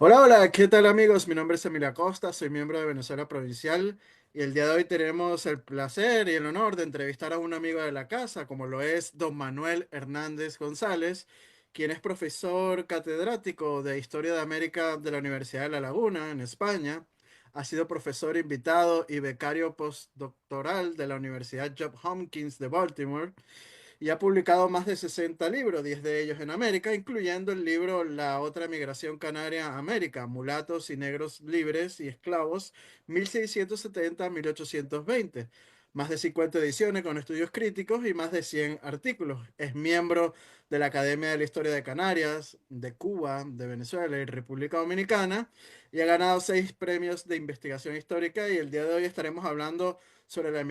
Hola, hola, ¿qué tal amigos? Mi nombre es Emilio Acosta, soy miembro de Venezuela Provincial y el día de hoy tenemos el placer y el honor de entrevistar a un amigo de la casa, como lo es don Manuel Hernández González, quien es profesor catedrático de Historia de América de la Universidad de La Laguna, en España. Ha sido profesor invitado y becario postdoctoral de la Universidad Johns Hopkins de Baltimore y ha publicado más de 60 libros, 10 de ellos en América, incluyendo el libro La otra migración canaria a América, mulatos y negros libres y esclavos, 1670-1820. Más de 50 ediciones con estudios críticos y más de 100 artículos. Es miembro de la Academia de la Historia de Canarias, de Cuba, de Venezuela y República Dominicana y ha ganado 6 premios de investigación histórica y el día de hoy estaremos hablando sobre la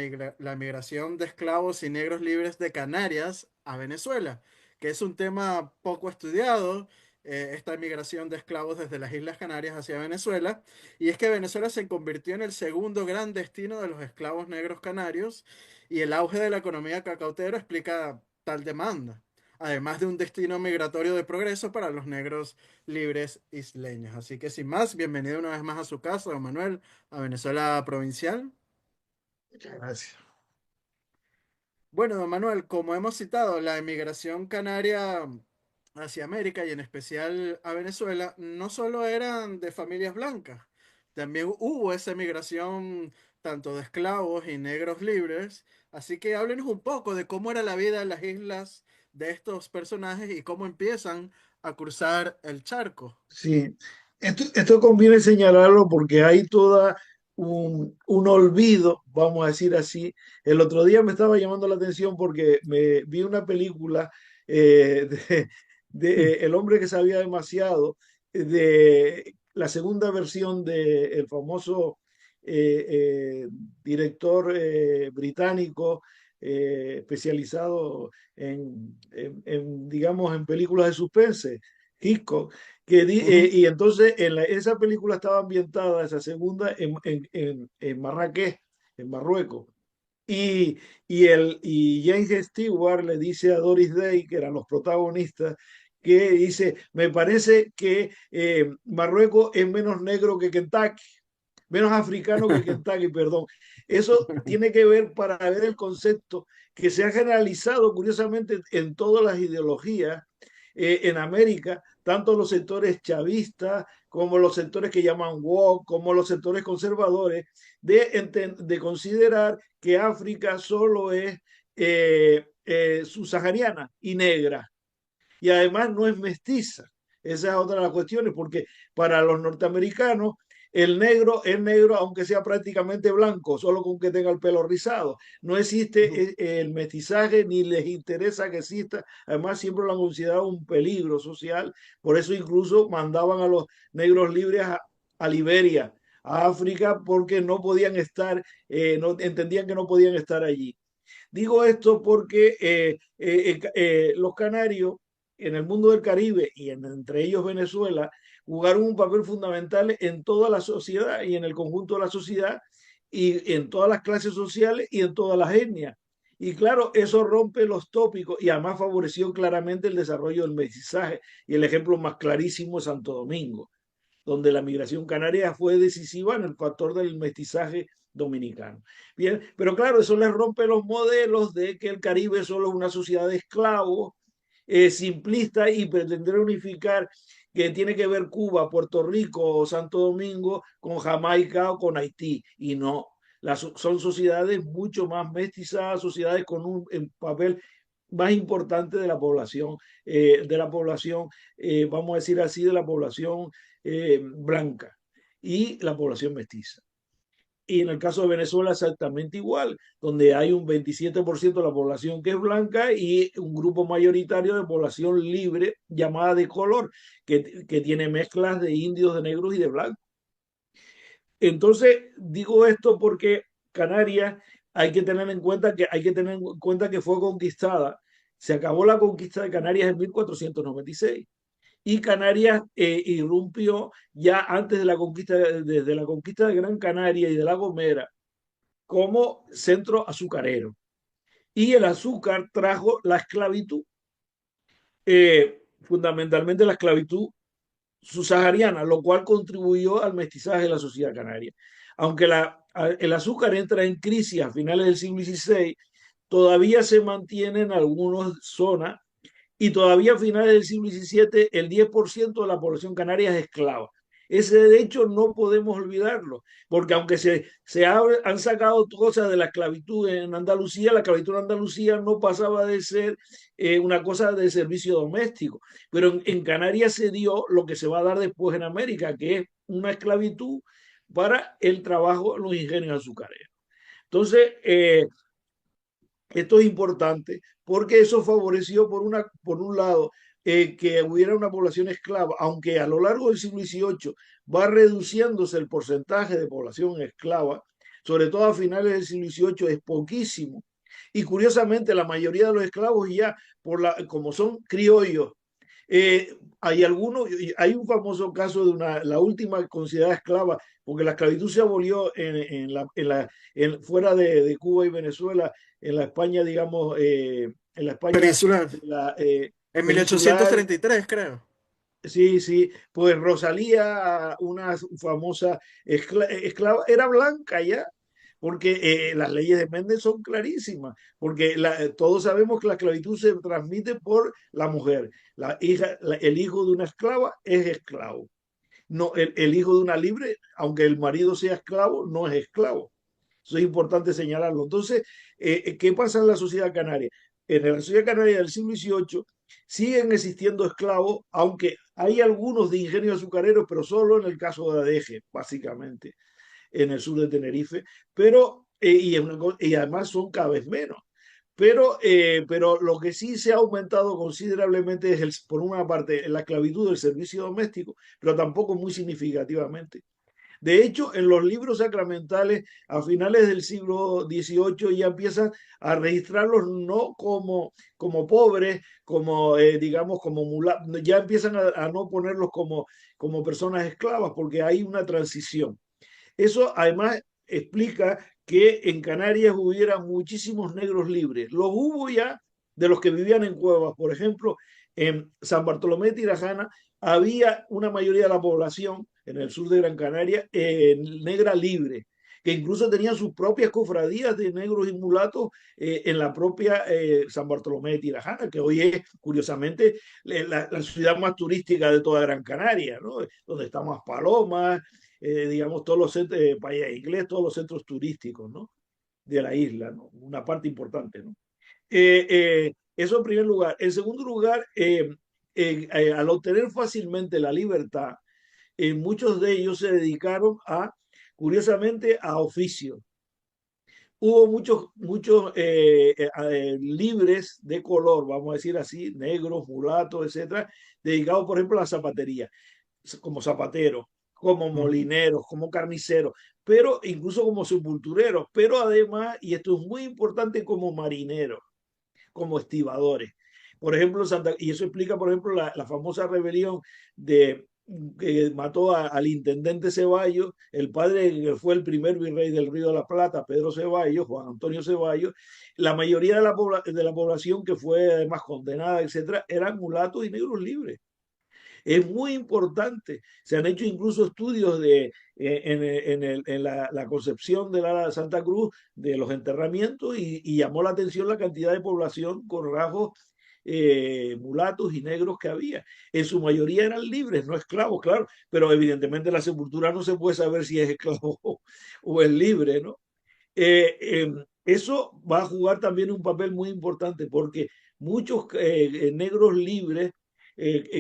migración de esclavos y negros libres de Canarias a Venezuela, que es un tema poco estudiado, esta migración de esclavos desde las Islas Canarias hacia Venezuela, y es que Venezuela se convirtió en el segundo gran destino de los esclavos negros canarios, y el auge de la economía cacautera explica tal demanda, además de un destino migratorio de progreso para los negros libres isleños. Así que sin más, bienvenido una vez más a su casa, don Manuel, a Venezuela Provincial. Muchas gracias. Bueno, don Manuel, como hemos citado, la emigración canaria hacia América y en especial a Venezuela no solo eran de familias blancas, también hubo esa emigración tanto de esclavos y negros libres. Así que háblenos un poco de cómo era la vida en las islas de estos personajes y cómo empiezan a cruzar el charco. Sí, esto conviene señalarlo porque hay toda un olvido, vamos a decir así. El otro día me estaba llamando la atención porque me vi una película de El hombre que sabía demasiado, de la segunda versión del famoso eh, eh, director británico especializado digamos, en películas de suspense, Hitchcock. Ujú, Y entonces esa película estaba ambientada, esa segunda, en Marrakech, en Marruecos. Y James Stewart le dice a Doris Day, que eran los protagonistas, que dice, me parece que Marruecos es menos negro que Kentucky, menos africano que Kentucky, perdón. Eso tiene que ver para ver el concepto que se ha generalizado curiosamente en todas las ideologías en América, tanto los sectores chavistas como los sectores que llaman woke, como los sectores conservadores, de considerar que África solo es subsahariana y negra, y además no es mestiza. Esa es otra de las cuestiones, porque para los norteamericanos el negro es negro aunque sea prácticamente blanco, solo con que tenga el pelo rizado. No existe ujú. el mestizaje ni les interesa que exista. Además, siempre lo han considerado un peligro social. Por eso incluso mandaban a los negros libres a Liberia, a África, porque no podían estar, no, entendían que no podían estar allí. Digo esto porque los canarios en el mundo del Caribe y entre ellos Venezuela jugaron un papel fundamental en toda la sociedad y en el conjunto de la sociedad y en todas las clases sociales y en todas las etnias. Y claro, eso rompe los tópicos y además favoreció claramente el desarrollo del mestizaje. Y el ejemplo más clarísimo es Santo Domingo, donde la migración canaria fue decisiva en el factor del mestizaje dominicano. Bien, pero claro, eso les rompe los modelos de que el Caribe es solo una sociedad de esclavos, simplista y pretender unificar que tiene que ver Cuba, Puerto Rico o Santo Domingo con Jamaica o con Haití. Y no, son sociedades mucho más mestizadas, sociedades con un papel más importante de la población vamos a decir así, de la población blanca y la población mestiza. Y en el caso de Venezuela exactamente igual, donde hay un 27% de la población que es blanca y un grupo mayoritario de población libre llamada de color, que tiene mezclas de indios, de negros y de blancos. Entonces, digo esto porque Canarias hay que tener en cuenta que fue conquistada. Se acabó la conquista de Canarias en 1496 y Canarias irrumpió ya antes de la conquista, desde la conquista de Gran Canaria y de La Gomera, como centro azucarero. Y el azúcar trajo la esclavitud, fundamentalmente la esclavitud subsahariana, lo cual contribuyó al mestizaje de la sociedad canaria. Aunque el azúcar entra en crisis a finales del siglo XVI, todavía se mantiene en algunas zonas y todavía a finales del siglo XVII el 10% de la población canaria es esclava. Ese hecho no podemos olvidarlo, porque aunque han sacado cosas de la esclavitud en Andalucía, la esclavitud en Andalucía no pasaba de ser una cosa de servicio doméstico, pero en Canarias se dio lo que se va a dar después en América, que es una esclavitud para el trabajo en los ingenios azucareros. Entonces, esto es importante porque eso favoreció, por un lado, que hubiera una población esclava, aunque a lo largo del siglo XVIII va reduciéndose el porcentaje de población esclava, sobre todo a finales del siglo XVIII es poquísimo. Y curiosamente, la mayoría de los esclavos ya, como son criollos, hay un famoso caso de la última considerada esclava, porque la esclavitud se abolió fuera de Cuba y Venezuela, en la España, digamos, en la España Peninsular. de la, En peninsular. 1833, creo. Sí, sí, pues Rosalía, una famosa esclava, era blanca ya, porque las leyes de Méndez son clarísimas, porque todos sabemos que la esclavitud se transmite por la mujer. El hijo de una esclava es esclavo. No, el hijo de una libre, aunque el marido sea esclavo, no es esclavo. Eso es importante señalarlo. Entonces, ¿qué pasa en la sociedad canaria? En la sociedad canaria del siglo XVIII siguen existiendo esclavos, aunque hay algunos de ingenios azucareros, pero solo en el caso de Adeje, básicamente, en el sur de Tenerife, y además son cada vez menos. Pero lo que sí se ha aumentado considerablemente es, por una parte, la esclavitud del servicio doméstico, pero tampoco muy significativamente. De hecho, en los libros sacramentales a finales del siglo XVIII ya empiezan a registrarlos no como pobres, digamos, como mulatos, ya empiezan a no ponerlos como personas esclavas porque hay una transición. Eso además explica que en Canarias hubiera muchísimos negros libres. Los hubo ya de los que vivían en cuevas. Por ejemplo, en San Bartolomé de Tirajana había una mayoría de la población en el sur de Gran Canaria negra libre, que incluso tenían sus propias cofradías de negros y mulatos en la propia San Bartolomé de Tirajana, que hoy es, curiosamente, la ciudad más turística de toda Gran Canaria, ¿no? Donde están más palomas, digamos, todos los centros, País Inglés, todos los centros turísticos, ¿no? De la isla, ¿no? Una parte importante, ¿no? Eso en primer lugar. En segundo lugar, al obtener fácilmente la libertad, muchos de ellos se dedicaron curiosamente, a oficios. Hubo muchos libres de color, vamos a decir así, negros, mulatos, etcétera, dedicados, por ejemplo, a la zapatería, como zapateros, como Ujú. molineros, como carniceros, pero incluso como sepultureros, pero además, y esto es muy importante, como marineros, como estibadores. Por ejemplo, y eso explica, por ejemplo, la famosa rebelión que mató al intendente Ceballos, el padre que fue el primer virrey del Río de la Plata, Pedro Ceballos, Juan Antonio Ceballos. La mayoría de la población que fue además condenada, etcétera, eran mulatos y negros libres. Es muy importante. Se han hecho incluso estudios en la concepción de la Santa Cruz de los enterramientos y llamó la atención la cantidad de población con rasgos mulatos y negros que había. En su mayoría eran libres, no esclavos, claro, pero evidentemente la sepultura no se puede saber si es esclavo o es libre, ¿no? Eso va a jugar también un papel muy importante porque muchos negros libres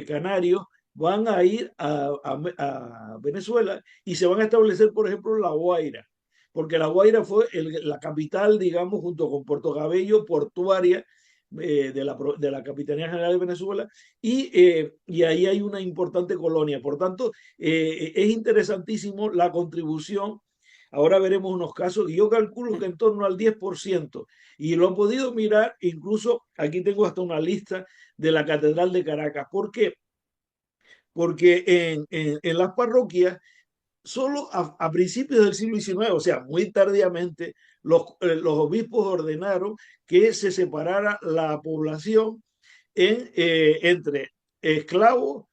canarios van a ir a Venezuela y se van a establecer, por ejemplo, en La Guaira, porque La Guaira fue la capital, digamos, junto con Puerto Cabello, portuaria de la Capitanía General de Venezuela, y ahí hay una importante colonia. Por tanto, es interesantísimo la contribución. Ahora veremos unos casos, y yo calculo que en torno al 10%, y lo he podido mirar, incluso aquí tengo hasta una lista de la Catedral de Caracas. ¿Por qué? Porque en las parroquias, solo a principios del siglo XIX, o sea, muy tardíamente, los obispos ordenaron que se separara la población entre esclavos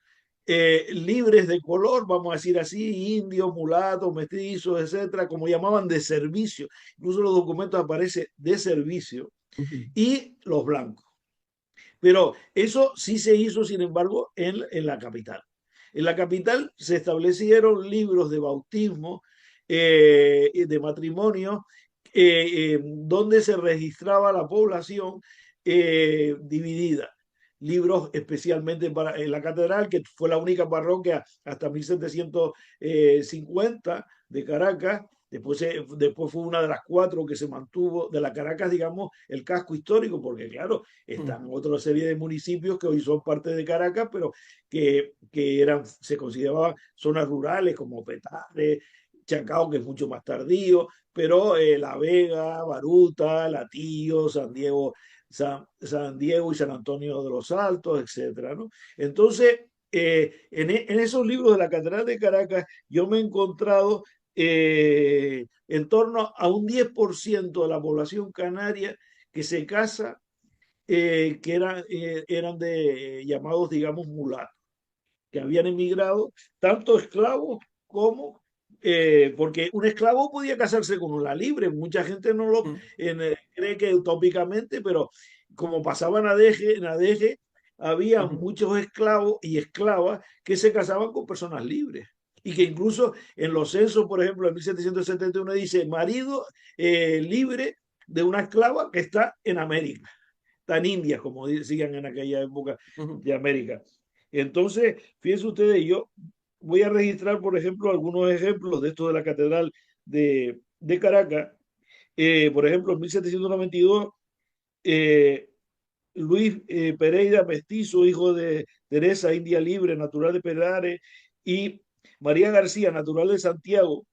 libres de color, vamos a decir así, indios, mulatos, mestizos, etcétera, como llamaban de servicio. Incluso en los documentos aparece de servicio, Ujú. y los blancos. Pero eso sí se hizo, sin embargo, en la capital. En la capital se establecieron libros de bautismo, de matrimonio, donde se registraba la población dividida. Libros especialmente para en la catedral, que fue la única parroquia hasta 1750 de Caracas. Después fue una de las cuatro que se mantuvo de la Caracas, digamos, el casco histórico, porque claro, Ujú. están otra serie de municipios que hoy son parte de Caracas, pero se consideraban zonas rurales como Petare, Chacao, que es mucho más tardío, pero La Vega, Baruta, Latillo, San Diego y San Antonio de los Altos, etcétera, ¿no? Entonces, en esos libros de la Catedral de Caracas, yo me he encontrado en torno a un 10% de la población canaria que se casa, eran llamados, digamos, mulatos, que habían emigrado, tanto esclavos como, porque un esclavo podía casarse con una libre, mucha gente no lo Ujú. cree que utópicamente, pero como pasaban en Adeje, había Ujú. muchos esclavos y esclavas que se casaban con personas libres. Y que incluso en los censos, por ejemplo, en 1771 dice marido libre de una esclava que está en América, tan indias, como decían en aquella época Ujú. de América. Entonces, fíjense ustedes, yo voy a registrar, por ejemplo, algunos ejemplos de esto de la Catedral de Caracas. Por ejemplo, en 1792, eh, Luis Pereira Mestizo, hijo de Teresa India Libre, natural de Pedrare, y María García, natural de Santiago,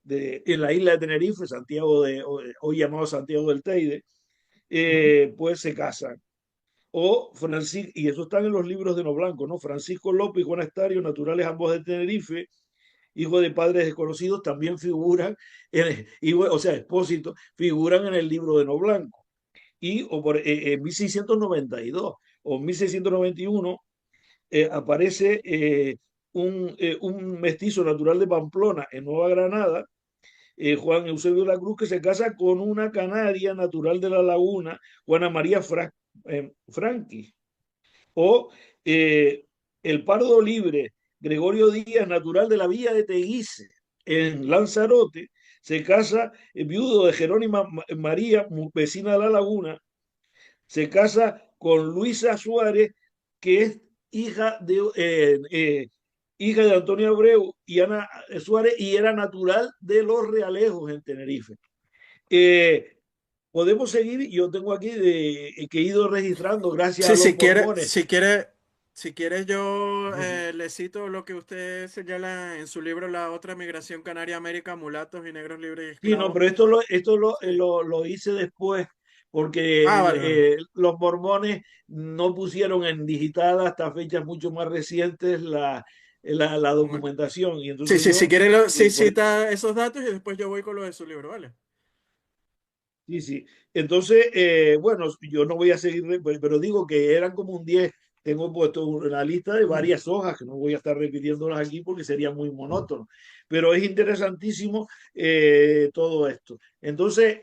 en la isla de Tenerife, Santiago hoy llamado Santiago del Teide, Ujú. pues se casan. O Francisco, y eso están en los libros de No Blanco, ¿no? Francisco López y Juan Estario, naturales ambos de Tenerife, hijos de padres desconocidos, también figuran, o sea, expósitos, figuran en el libro de No Blanco. En 1692 o 1691 aparece un mestizo natural de Pamplona en Nueva Granada, Juan Eusebio de la Cruz, que se casa con una canaria natural de La Laguna, Juana María Franqui. O el pardo libre, Gregorio Díaz, natural de la villa de Teguise, en Lanzarote, se casa, viudo de Jerónima María, vecina de La Laguna, se casa con Luisa Suárez, que es hija hija de Antonio Abreu y Ana Suárez, y era natural de Los Realejos en Tenerife. Eh, Podemos seguir, yo tengo aquí que he ido registrando gracias a Sí, los si quiere, mormones. si quiere yo le cito lo que usted señala en su libro La otra migración canaria a América, mulatos y negros libres y Sí, no, esclavos. pero esto Sí. lo hice después, porque Ah, vale, vale. los mormones no pusieron en digital hasta fechas mucho más recientes la Bueno. documentación. Y Sí, entonces sí, si yo, quiere sí por, cita esos datos y después yo voy con lo de su libro, ¿vale? sí, sí. Entonces, bueno, yo no voy a seguir, pero digo que eran como un 10. Tengo puesto una lista de Ujú. varias hojas que no voy a estar repitiéndolas aquí porque sería muy monótono. Pero es interesantísimo todo esto. Entonces,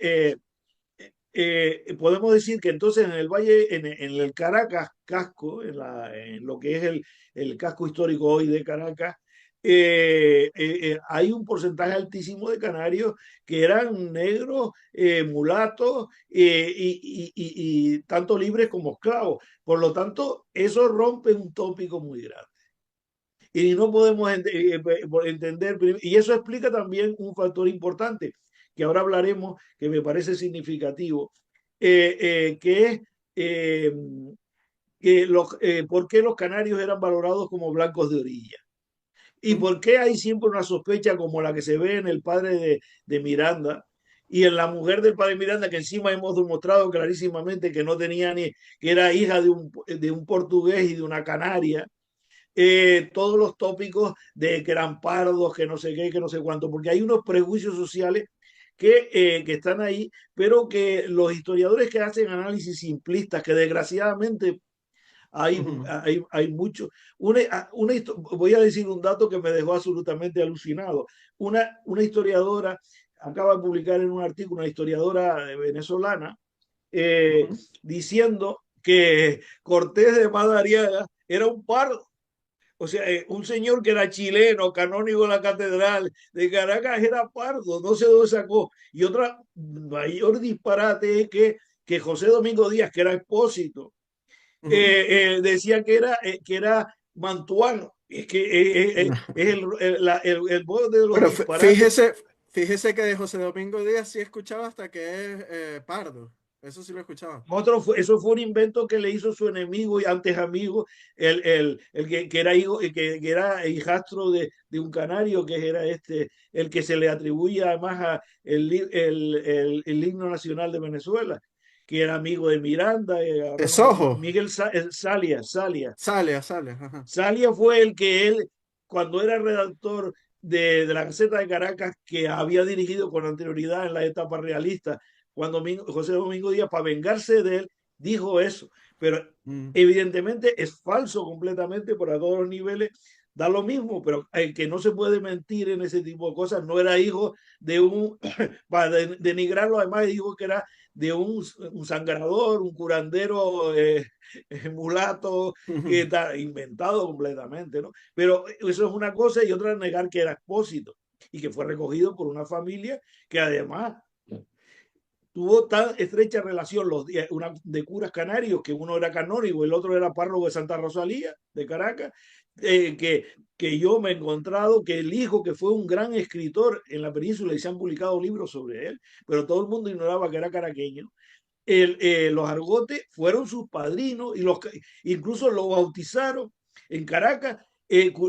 podemos decir que entonces en el Valle, en el Caracas casco, en lo que es el casco histórico hoy de Caracas, hay un porcentaje altísimo de canarios que eran negros, mulatos, y tanto libres como esclavos. Por lo tanto, eso rompe un tópico muy grande. Y no podemos entender, y eso explica también un factor importante, que ahora hablaremos, que me parece significativo, que es eh, por qué los canarios eran valorados como blancos de orilla. Y Ujú. por qué hay siempre una sospecha como la que se ve en el padre de Miranda y en la mujer del padre Miranda, que encima hemos demostrado clarísimamente que no tenía que era hija de un portugués y de una canaria. Todos los tópicos de que eran pardos, que no sé qué, que no sé cuánto, porque hay unos prejuicios sociales que están ahí, pero que los historiadores que hacen análisis simplistas, que desgraciadamente Ujú, hay mucho. Voy a decir un dato que me dejó absolutamente alucinado. Una historiadora acaba de publicar en un artículo, una historiadora venezolana, eh, ujú. diciendo que Cortés de Madariaga era un pardo. O sea, un señor que era chileno, canónigo de la catedral de Caracas, era pardo, no sé dónde sacó. Y otra mayor disparate es que José Domingo Díaz, que era expósito, Ujú. decía que era mantuano. Es que es el borde de los Pero disparates. fíjese que de José Domingo Díaz sí escuchaba hasta que es pardo. Eso sí lo escuchaba. Eso fue un invento que le hizo su enemigo y antes amigo, que era hijo, que era hijastro de un canario, que era el que se le atribuye además el himno nacional de Venezuela, que era amigo de Miranda, ahora no Es me acuerdo, ojo. Miguel Salia, Salia. Sale. Ajá. Salia fue el que él, cuando era redactor de la Gaceta de Caracas, que había dirigido con anterioridad en la etapa realista, cuando José Domingo Díaz, para vengarse de él, dijo eso. Pero Mm. evidentemente es falso completamente por a todos los niveles. Da lo mismo, pero el que no se puede mentir en ese tipo de cosas, no era hijo de un, para denigrarlo, además dijo que era de un sangrador, un curandero mulato, que Ujú. está inventado completamente, ¿no? Pero eso es una cosa y otra negar que era expósito y que fue recogido por una familia que además tuvo tan estrecha relación de curas canarios, que uno era canónigo, el otro era párroco de Santa Rosalía, de Caracas, que yo me he encontrado que el hijo, que fue un gran escritor en la península y se han publicado libros sobre él, pero todo el mundo ignoraba que era caraqueño, los Argotes fueron sus padrinos y incluso lo bautizaron en Caracas.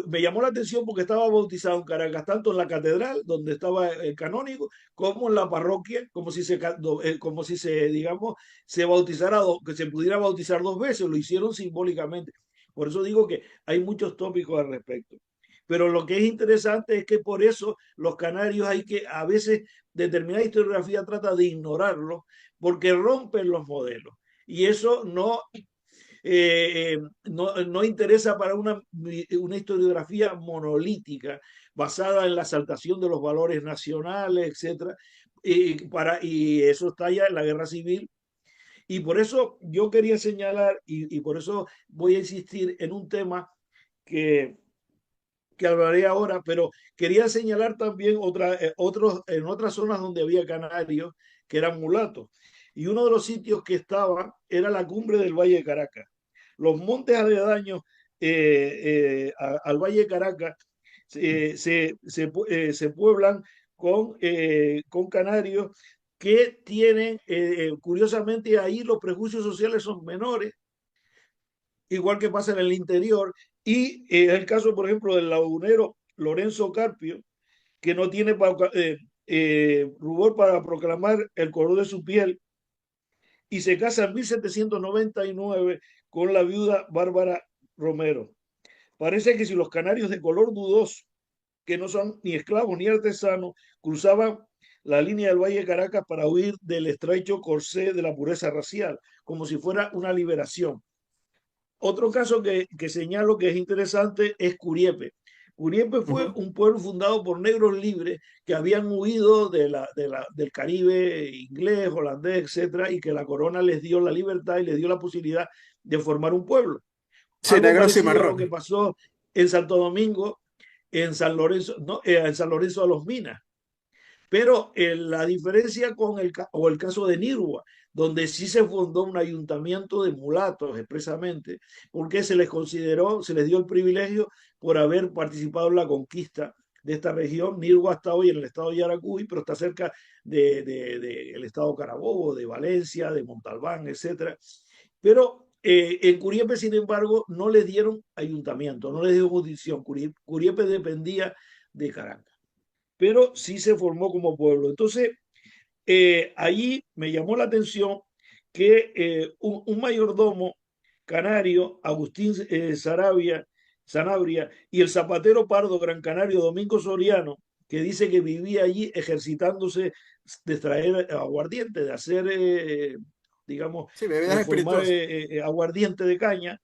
Me llamó la atención porque estaba bautizado en Caracas, tanto en la catedral, donde estaba el canónigo, como en la parroquia, como si se, digamos, se bautizara, que se pudiera bautizar dos veces, lo hicieron simbólicamente. Por eso digo que hay muchos tópicos al respecto. Pero lo que es interesante es que por eso los canarios hay que, a veces, determinada historiografía trata de ignorarlo porque rompen los modelos. Y eso no interesa para una historiografía monolítica basada en la exaltación de los valores nacionales, etcétera. Y eso está ya en la guerra civil. Y por eso yo quería señalar, y por eso voy a insistir en un tema que, que hablaré ahora, pero quería señalar también en otras zonas donde había canarios que eran mulatos. Y uno de los sitios que estaba era la cumbre del Valle de Caracas. Los montes aledaños al Valle de Caracas se pueblan con canarios que tienen, curiosamente ahí los prejuicios sociales son menores, igual que pasa en el interior. Y es el caso, por ejemplo, del lagunero Lorenzo Carpio, que no tiene rubor para proclamar el color de su piel y se casa en 1799 con la viuda Bárbara Romero. Parece que si los canarios de color dudoso, que no son ni esclavos ni artesanos, cruzaban la línea del Valle de Caracas para huir del estrecho corsé de la pureza racial, como si fuera una liberación. Otro caso que señalo que es interesante es Curiepe. Curiepe fue Ujú. un pueblo fundado por negros libres que habían huido del Caribe inglés, holandés, etcétera, y que la corona les dio la libertad y les dio la posibilidad de formar un pueblo. Sí, Algo negros y parecido a lo que marrones. pasó en Santo Domingo, en San Lorenzo, no, en San Lorenzo de los Minas. Pero la diferencia o el caso de Nirgua, donde sí se fundó un ayuntamiento de mulatos expresamente, porque se les consideró, se les dio el privilegio por haber participado en la conquista de esta región. Nirgua está hoy en el estado de Yaracuy, pero está cerca del estado Carabobo, de Valencia, de Montalbán, etcétera. Pero en Curiepe, sin embargo, no le dieron ayuntamiento, no le dieron jurisdicción. Curiepe dependía de Caracas, pero sí se formó como pueblo. Entonces, allí me llamó la atención que un mayordomo canario, Agustín Sanabria, y el zapatero pardo gran canario Domingo Soriano, que dice que vivía allí ejercitándose de extraer aguardiente, de hacer, digamos, Sí, bebidas transformar espirituosas. aguardiente de caña,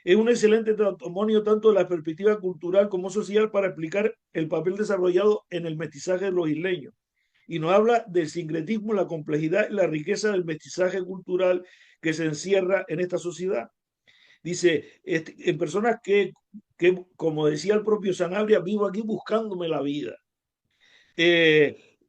Es un excelente testimonio tanto de la perspectiva cultural como social para explicar el papel desarrollado en el mestizaje de los isleños. Y nos habla del sincretismo, la complejidad y la riqueza del mestizaje cultural que se encierra en esta sociedad. Dice, en personas como decía el propio Sanabria, vivo aquí buscándome la vida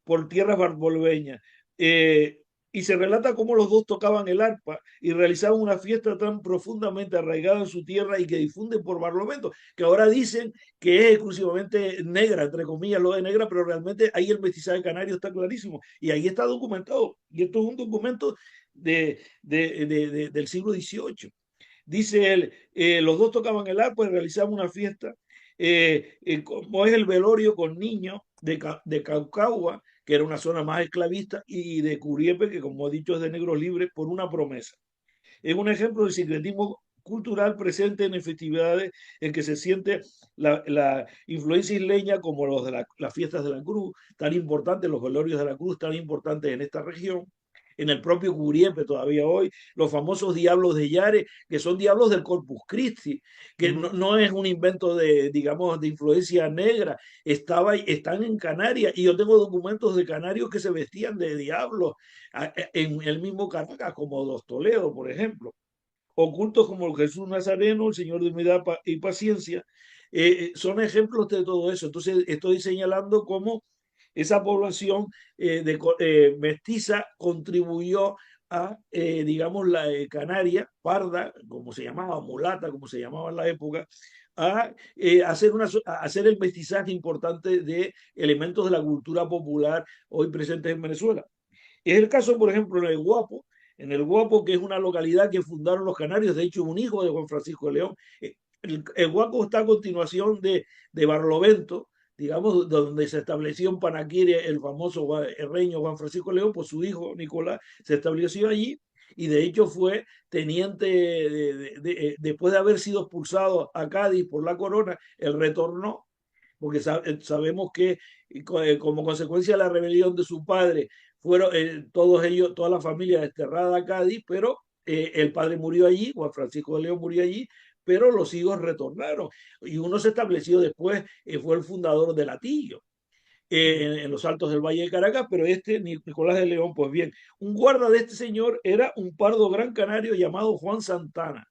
por tierras barbolbeñas. Eh, y se relata cómo los dos tocaban el arpa y realizaban una fiesta tan profundamente arraigada en su tierra y que difunden por Barlovento, que ahora dicen que es exclusivamente negra, entre comillas, lo de negra, pero realmente ahí el mestizaje canario está clarísimo y ahí está documentado. Y esto es un documento del siglo XVIII. Dice él, los dos tocaban el arpa y realizaban una fiesta, como es el velorio con niños de Caucagua, que era una zona más esclavista, y de Curiepe, que como he dicho es de negros libres, por una promesa. Es un ejemplo del sincretismo cultural presente en festividades en que se siente la influencia isleña, como los de las fiestas de la Cruz, tan importantes, los velorios de la Cruz, tan importantes en esta región, en el propio Curiepe todavía hoy, los famosos diablos de Yare, que son diablos del Corpus Christi, que Ujú. no es un invento de, digamos, de influencia negra, están en Canarias, y yo tengo documentos de canarios que se vestían de diablos en el mismo Caracas, como los Toledo, por ejemplo, ocultos como el Jesús Nazareno, el Señor de humildad y paciencia, son ejemplos de todo eso. Entonces estoy señalando cómo esa población mestiza contribuyó a, digamos, la canaria, parda, como se llamaba, mulata, como se llamaba en la época, a hacer el mestizaje importante de elementos de la cultura popular hoy presentes en Venezuela. Es el caso, por ejemplo, en el Guapo, que es una localidad que fundaron los canarios, de hecho, un hijo de Juan Francisco de León. El Guapo está a continuación de Barlovento, digamos, donde se estableció en Panaquire el famoso reino Juan Francisco de León, pues su hijo Nicolás se estableció allí y de hecho fue teniente, después de haber sido expulsado a Cádiz por la corona, él retornó porque sabemos que como consecuencia de la rebelión de su padre, fueron todos ellos, toda la familia desterrada a Cádiz, pero el padre murió allí, Juan Francisco de León murió allí, pero los hijos retornaron. Y uno se estableció después, fue el fundador de Latillo. En los altos del Valle de Caracas, pero Nicolás de León, pues bien, un guarda de este señor era un pardo gran canario llamado Juan Santana.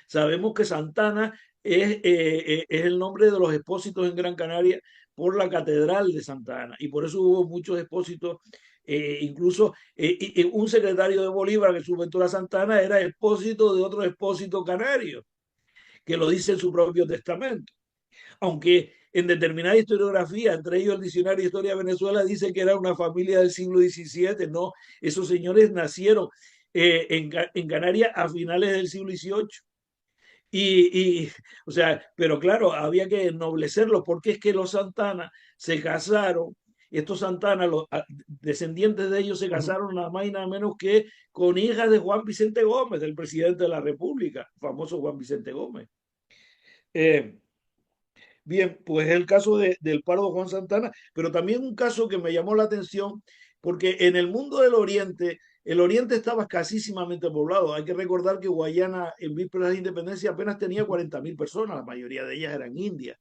Sabemos que Santana es el nombre de los expósitos en Gran Canaria por la Catedral de Santa Ana y por eso hubo muchos expósitos, incluso un secretario de Bolívar, que su Ventura Santana, era expósito de otro expósito canario, que lo dice en su propio testamento. Aunque en determinada historiografía, entre ellos el Diccionario de Historia de Venezuela, dice que era una familia del siglo XVII, no, esos señores nacieron en Canarias a finales del siglo XVIII. O sea, pero claro, había que ennoblecerlo porque es que los Santana se casaron, estos Santana, los descendientes de ellos se Ujú. casaron nada más y nada menos que con hijas de Juan Vicente Gómez, del presidente de la República, famoso Juan Vicente Gómez. Eh, Bien, pues el caso del pardo Juan Santana, pero también un caso que me llamó la atención, porque en el mundo del Oriente, el Oriente estaba escasísimamente poblado. Hay que recordar que Guayana, en vísperas de independencia, apenas tenía 40.000 personas, la mayoría de ellas eran indias.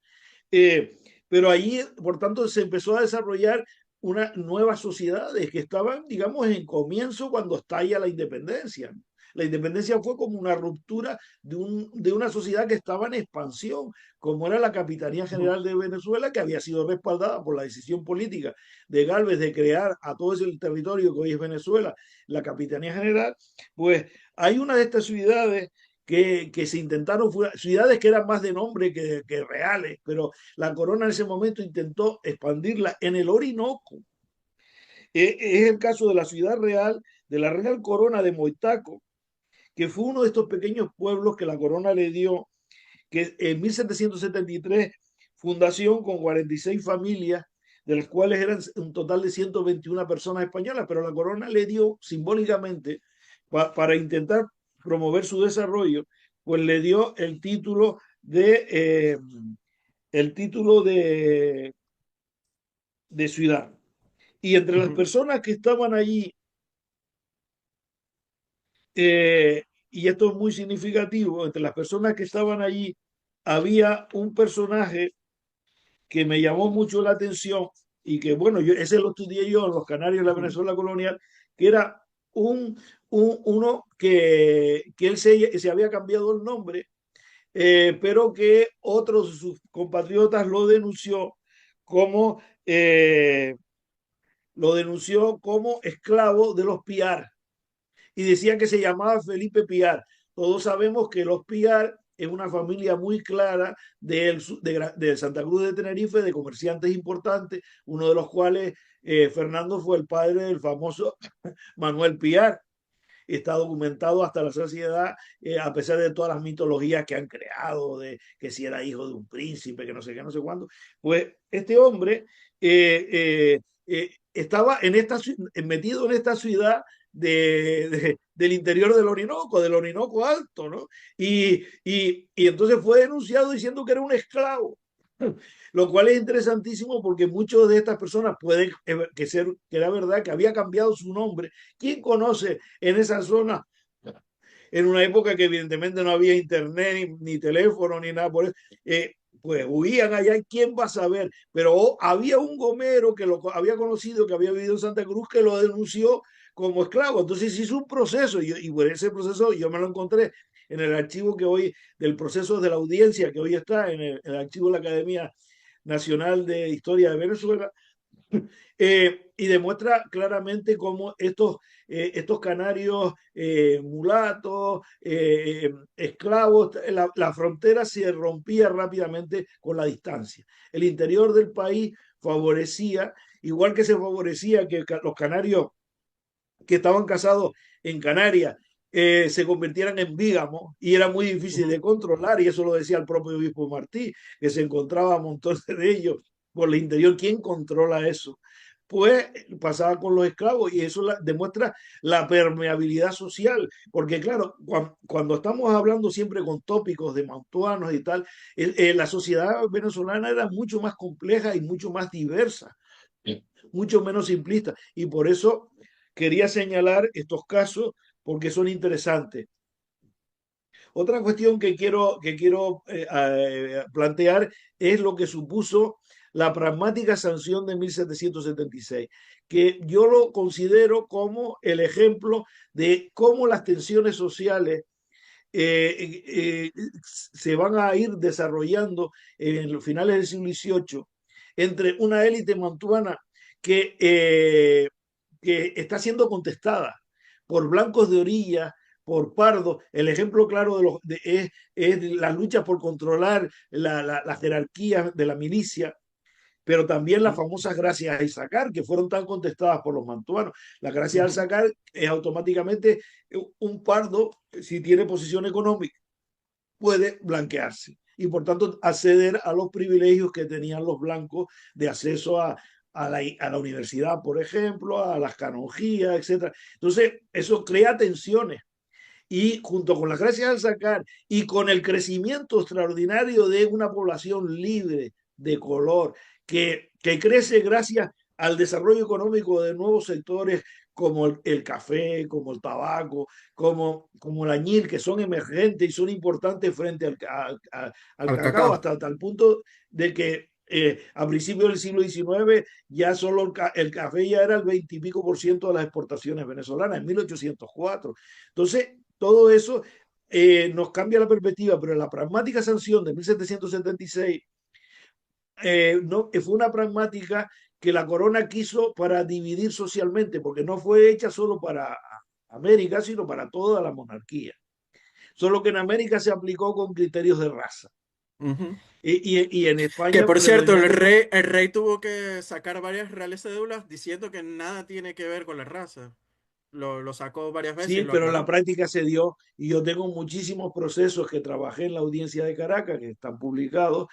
Eh, pero allí, por tanto, se empezó a desarrollar unas nuevas sociedades que estaban, digamos, en comienzo cuando estalla la independencia. La independencia fue como una ruptura de una sociedad que estaba en expansión, como era la Capitanía Ujú. General de Venezuela, que había sido respaldada por la decisión política de Gálvez de crear a todo ese territorio que hoy es Venezuela, la Capitanía General. Pues hay una de estas ciudades que se intentaron, ciudades que eran más de nombre que reales, pero la corona en ese momento intentó expandirla en el Orinoco. Es el caso de la ciudad real, de la Real Corona de Moitaco, que fue uno de estos pequeños pueblos que la corona le dio, que en 1773, fundación con 46 familias, de las cuales eran un total de 121 personas españolas, pero la corona le dio simbólicamente, para intentar promover su desarrollo, pues le dio el título de ciudad. Y entre las Ujú. personas que estaban allí, eh, y esto es muy significativo, entre las personas que estaban allí había un personaje que me llamó mucho la atención y que, bueno, ese lo estudié yo en los Canarios de la Ujú. Venezuela colonial, que era uno que él se había cambiado el nombre, pero que otros de sus compatriotas como, eh, lo denunció como esclavo de los Piar y decían que se llamaba Felipe Piar. Todos sabemos que los Piar es una familia muy clara de Santa Cruz de Tenerife, de comerciantes importantes, uno de los cuales, Fernando, fue el padre del famoso Manuel Piar. Está documentado hasta la saciedad, a pesar de todas las mitologías que han creado, de que si era hijo de un príncipe, que no sé qué, no sé cuándo. Pues este hombre estaba metido en esta ciudad del interior del Orinoco Alto, ¿no? Y entonces fue denunciado diciendo que era un esclavo. Lo cual es interesantísimo porque muchas de estas personas pueden que era verdad que había cambiado su nombre. ¿Quién conoce en esa zona, en una época que evidentemente no había internet, ni teléfono, ni nada por eso? Pues huían allá y quién va a saber, pero había un gomero que lo había conocido, que había vivido en Santa Cruz, que lo denunció como esclavo. Entonces hizo un proceso y por ese proceso yo me lo encontré en el archivo que hoy, del proceso de la audiencia que hoy está en el archivo de la Academia Nacional de Historia de Venezuela, y demuestra claramente cómo estos canarios, mulatos, esclavos, la frontera se rompía rápidamente con la distancia. El interior del país favorecía, igual que se favorecía que los canarios que estaban casados en Canarias se convirtieran en vígamos y era muy difícil Ujú. de controlar, y eso lo decía el propio obispo Martí, que se encontraba montones de ellos por el interior. ¿Quién controla eso? Pues pasaba con los esclavos y eso demuestra la permeabilidad social, porque claro, cuando estamos hablando siempre con tópicos de mantuanos y tal, la sociedad venezolana era mucho más compleja y mucho más diversa, mucho menos simplista, y por eso quería señalar estos casos porque son interesantes. Otra cuestión que quiero plantear es lo que supuso la pragmática sanción de 1776, que yo lo considero como el ejemplo de cómo las tensiones sociales se van a ir desarrollando en los finales del siglo XVIII entre una élite mantuana que, eh, que está siendo contestada por blancos de orilla, por pardos. El ejemplo claro es la lucha por controlar la jerarquía de la milicia, pero también las famosas gracias a Isaacar, que fueron tan contestadas por los mantuanos. La gracia al Ujú. sacar es automáticamente un pardo, si tiene posición económica, puede blanquearse y por tanto acceder a los privilegios que tenían los blancos de acceso a la universidad, por ejemplo, a las canonjías, etcétera. Entonces, eso crea tensiones y junto con las gracias al sacar y con el crecimiento extraordinario de una población libre de color que crece gracias al desarrollo económico de nuevos sectores como el café, como el tabaco, como el añil, que son emergentes y son importantes frente al Al cacao, cacao. hasta el punto de que a principios del siglo XIX ya solo el café ya era el 20 y pico por ciento de las exportaciones venezolanas, en 1804. Entonces, todo eso nos cambia la perspectiva, pero la pragmática sanción de 1776 no, fue una pragmática que la corona quiso para dividir socialmente, porque no fue hecha solo para América, sino para toda la monarquía. Solo que en América se aplicó con criterios de raza. Ujú. Y en Que España por cierto, el predominante con. rey, el rey tuvo que sacar varias reales cédulas diciendo que nada tiene que ver con la raza. Lo sacó varias veces y Sí, lo pero en la aclaró. práctica se dio, y yo tengo muchísimos procesos que trabajé en la audiencia de Caracas, que están publicados,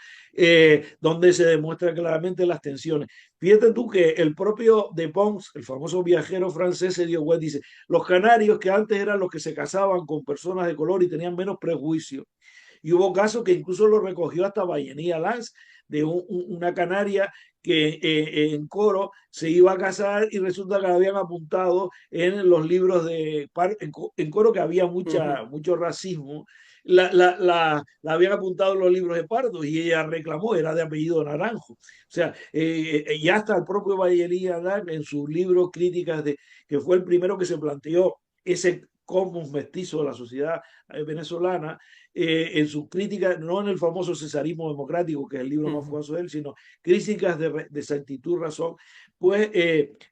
donde se demuestra claramente las tensiones. Fíjate tú que el propio de Pons, el famoso viajero francés, se dio cuenta, dice, los canarios que antes eran los que se casaban con personas de color y tenían menos prejuicio, Y hubo casos que incluso lo recogió hasta Vallenilla Lanz, de una canaria que en Coro se iba a casar y resulta que la habían apuntado en los libros en Coro que había Ujú. mucho racismo. La habían apuntado en los libros de Pardo y ella reclamó, era de apellido Naranjo. O sea, y hasta el propio Vallería Dan en su libro Críticas que fue el primero que se planteó ese cosmos mestizo de la sociedad venezolana, en sus críticas, no en el famoso cesarismo democrático, que es el libro más Ujú. famoso de él, sino críticas de Sanctitud, Razón, pues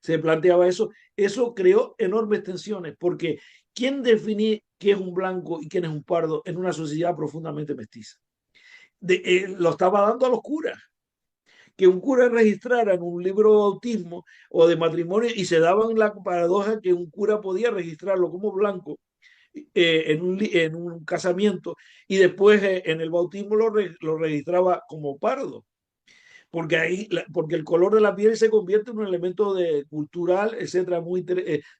se planteaba eso. Eso creó enormes tensiones, porque ¿quién define qué es un blanco y quién es un pardo en una sociedad profundamente mestiza? Lo estaba dando a los curas, que un cura registrara en un libro de bautismo o de matrimonio y se daban la paradoja que un cura podía registrarlo como blanco en un casamiento y después en el bautismo lo registraba como pardo, porque porque el color de la piel se convierte en un elemento cultural, etcétera,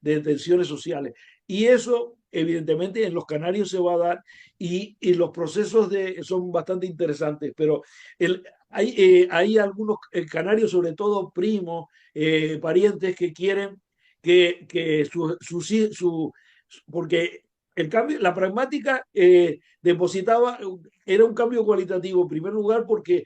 de tensiones sociales. Y eso, evidentemente, en los canarios se va a dar y los procesos son bastante interesantes, pero hay algunos canarios, sobre todo primos, parientes, que quieren que porque el cambio, la pragmática depositaba, era un cambio cualitativo, en primer lugar, porque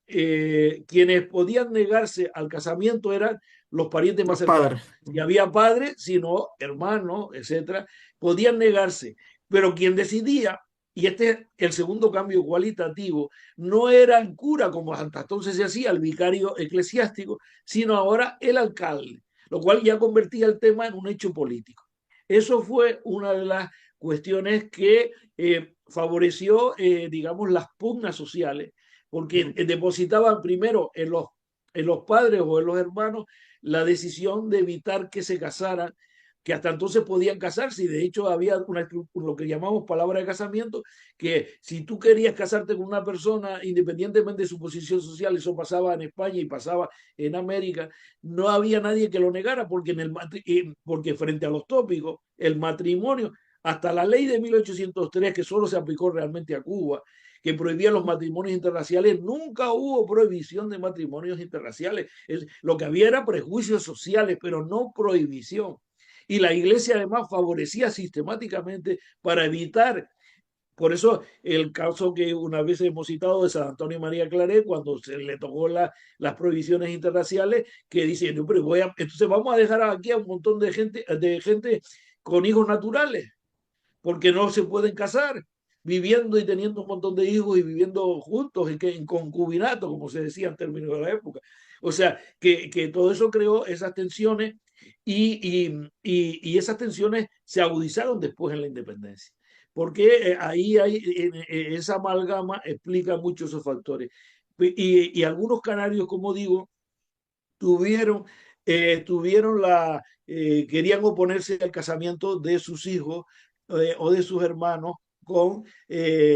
quienes podían negarse al casamiento eran los parientes más Los cercanos. padres. Si había padres, si no, hermanos, etcétera, podían negarse. Pero quien decidía, y este es el segundo cambio cualitativo, no era el cura como hasta entonces se hacía, el vicario eclesiástico, sino ahora el alcalde, lo cual ya convertía el tema en un hecho político. Eso fue una de las cuestiones que favoreció, digamos, las pugnas sociales porque Ujú. depositaban primero en los padres o en los hermanos la decisión de evitar que se casaran, que hasta entonces podían casarse y de hecho había lo que llamamos palabra de casamiento, que si tú querías casarte con una persona, independientemente de su posición social, eso pasaba en España y pasaba en América, no había nadie que lo negara porque, porque frente a los tópicos, el matrimonio, hasta la ley de 1803, que solo se aplicó realmente a Cuba, que prohibía los matrimonios interraciales, nunca hubo prohibición de matrimonios interraciales. Lo que había era prejuicios sociales, pero no prohibición. Y la iglesia además favorecía sistemáticamente para evitar, por eso el caso que una vez hemos citado de San Antonio María Claret, cuando se le tocó las prohibiciones interraciales, que dice, no, pero entonces vamos a dejar aquí a un montón de gente con hijos naturales porque no se pueden casar, viviendo y teniendo un montón de hijos y viviendo juntos en concubinato, como se decía en términos de la época. O sea, que todo eso creó esas tensiones y esas tensiones se agudizaron después en la independencia. Porque ahí hay, esa amalgama explica mucho esos factores. Y algunos canarios, como digo, tuvieron, querían oponerse al casamiento de sus hijos o de sus hermanos con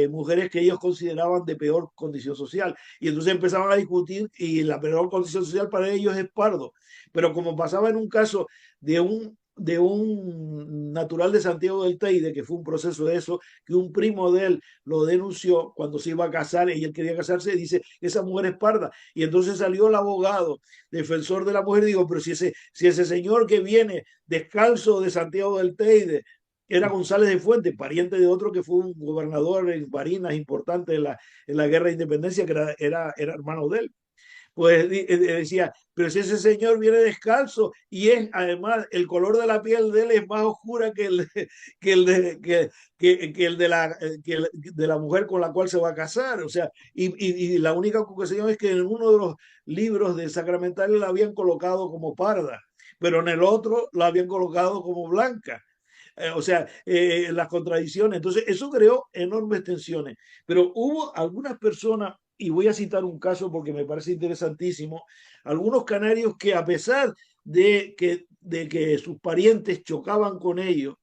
mujeres que ellos consideraban de peor condición social. Y entonces empezaban a discutir y la peor condición social para ellos es pardo. Pero como pasaba en un caso de un natural de Santiago del Teide, que fue un proceso de eso, que un primo de él lo denunció cuando se iba a casar y él quería casarse, y dice, esa mujer es parda. Y entonces salió el abogado defensor de la mujer, digo, pero si ese señor que viene descalzo de Santiago del Teide era González de Fuentes, pariente de otro que fue un gobernador en Barinas importante en la guerra de independencia, que era hermano de él. Pues decía, pero si ese señor viene descalzo y es además el color de la piel de él es más oscura que el de, que el de de la mujer con la cual se va a casar. O sea, y la única conclusión es que en uno de los libros de Sacramentales la habían colocado como parda, pero en el otro la habían colocado como blanca. O sea, las contradicciones. Entonces, eso creó enormes tensiones. Pero hubo algunas personas, y voy a citar un caso porque me parece interesantísimo, algunos canarios que a pesar de que sus parientes chocaban con ellos,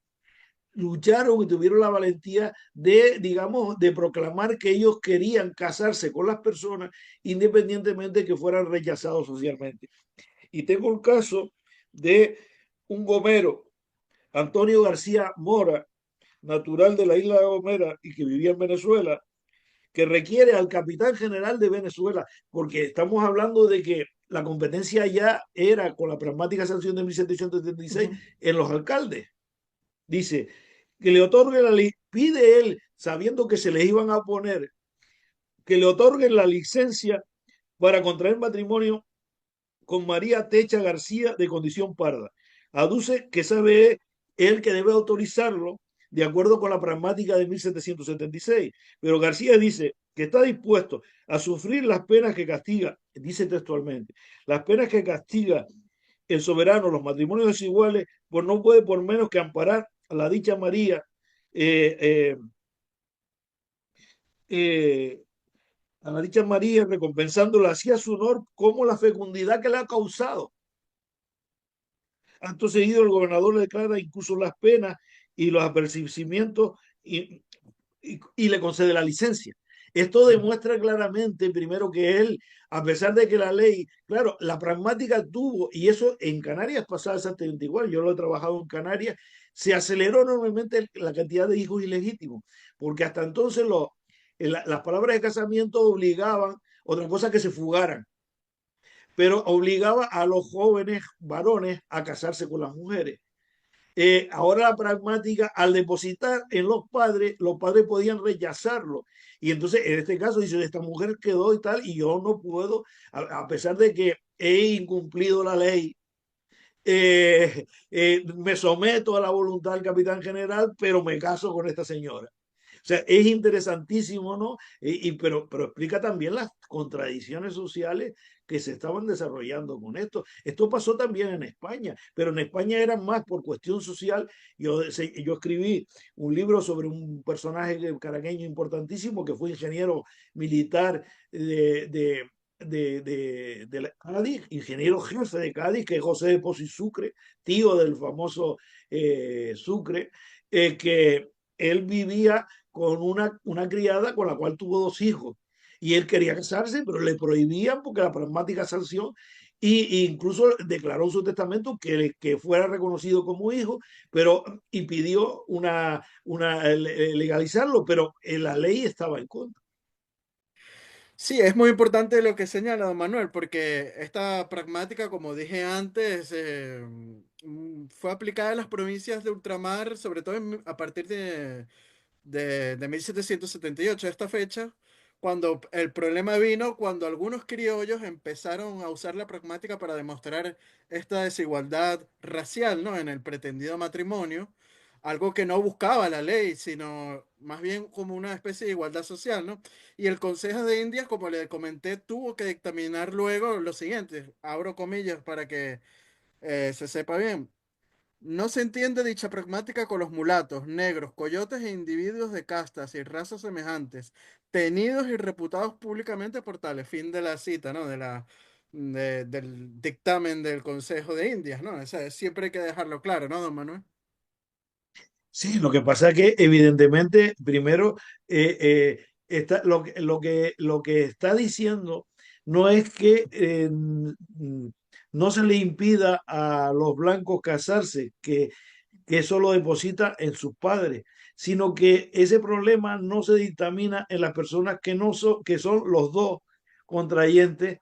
lucharon y tuvieron la valentía de, digamos, de proclamar que ellos querían casarse con las personas independientemente de que fueran rechazados socialmente. Y tengo el caso de un gomero, Antonio García Mora, natural de la isla de Gomera y que vivía en Venezuela, que requiere al capitán general de Venezuela, porque estamos hablando de que la competencia ya era con la pragmática sanción de 1776 Ujú. en los alcaldes. Dice que le otorgue pide él, sabiendo que se les iban a poner, que le otorguen la licencia para contraer matrimonio con María Techa García de condición parda. Aduce que sabe él que debe autorizarlo de acuerdo con la pragmática de 1776, pero García dice que está dispuesto a sufrir las penas que castiga, dice textualmente, las penas que castiga el soberano los matrimonios desiguales, pues no puede por menos que amparar a la dicha María eh, eh, eh, a la dicha María, recompensándola así a su honor como la fecundidad que le ha causado. Acto seguido, el gobernador le declara incluso las penas y los apercibimientos y le concede la licencia. Esto demuestra claramente, primero, que él, a pesar de que la ley, claro, la pragmática tuvo, y eso en Canarias pasaba exactamente igual, yo lo he trabajado en Canarias, se aceleró enormemente la cantidad de hijos ilegítimos, porque hasta entonces las palabras de casamiento obligaban, otra cosa que se fugaran, pero obligaba a los jóvenes varones a casarse con las mujeres. Ahora la pragmática, al depositar en los padres podían rechazarlo. Y entonces, en este caso, dice, esta mujer quedó y tal, y yo no puedo, a pesar de que he incumplido la ley, me someto a la voluntad del capitán general, pero me caso con esta señora. O sea, es interesantísimo, ¿no? Pero explica también las contradicciones sociales que se estaban desarrollando con esto. Esto pasó también en España, pero en España era más por cuestión social. Yo escribí un libro sobre un personaje caraqueño importantísimo que fue ingeniero militar de, de de Cádiz, ingeniero jefe de Cádiz, que es José de Pozo y Sucre, tío del famoso Sucre, que él vivía con una criada con la cual tuvo dos hijos. Y él quería casarse, pero le prohibían porque la pragmática sanción, y incluso declaró en su testamento que fuera reconocido como hijo, pero y pidió legalizarlo, pero en la ley estaba en contra. Sí, es muy importante lo que señala don Manuel, porque esta pragmática, como dije antes, fue aplicada en las provincias de ultramar, sobre todo a partir de 1778, esta fecha, cuando el problema vino, cuando algunos criollos empezaron a usar la pragmática para demostrar esta desigualdad racial, ¿no? En el pretendido matrimonio, algo que no buscaba la ley, sino más bien como una especie de igualdad social, ¿no? Y el Consejo de Indias, como le comenté, tuvo que dictaminar luego lo siguiente, abro comillas para que se sepa bien. No se entiende dicha pragmática con los mulatos, negros, coyotes e individuos de castas y razas semejantes, tenidos y reputados públicamente por tales. Fin de la cita, ¿no? Del dictamen del Consejo de Indias, ¿no? Siempre hay que dejarlo claro, ¿no, don Manuel? Sí, lo que pasa es que evidentemente, primero, lo que está diciendo no es que no se le impida a los blancos casarse, que eso lo deposita en sus padres, sino que ese problema no se dictamina en las personas que no son, que son los dos contrayentes,